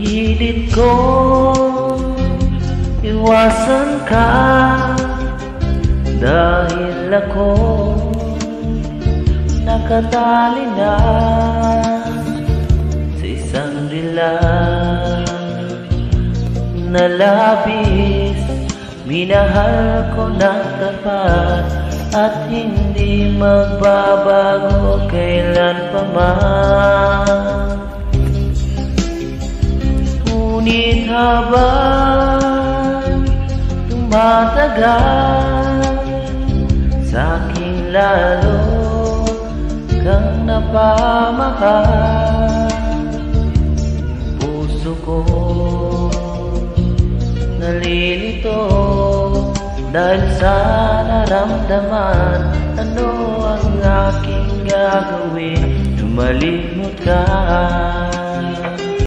Pilit ko iwasan ka dahil ako nakatali na sa isang dilag na labis. Minahal ko ng tapat at hindi magbabago kailan pa man. Ngunit habang tumatagal, sa'king lalo kang napamahal. Puso ko nalilito dahil sa naramdaman. Ano ang aking gagawin? Lumalimot ka.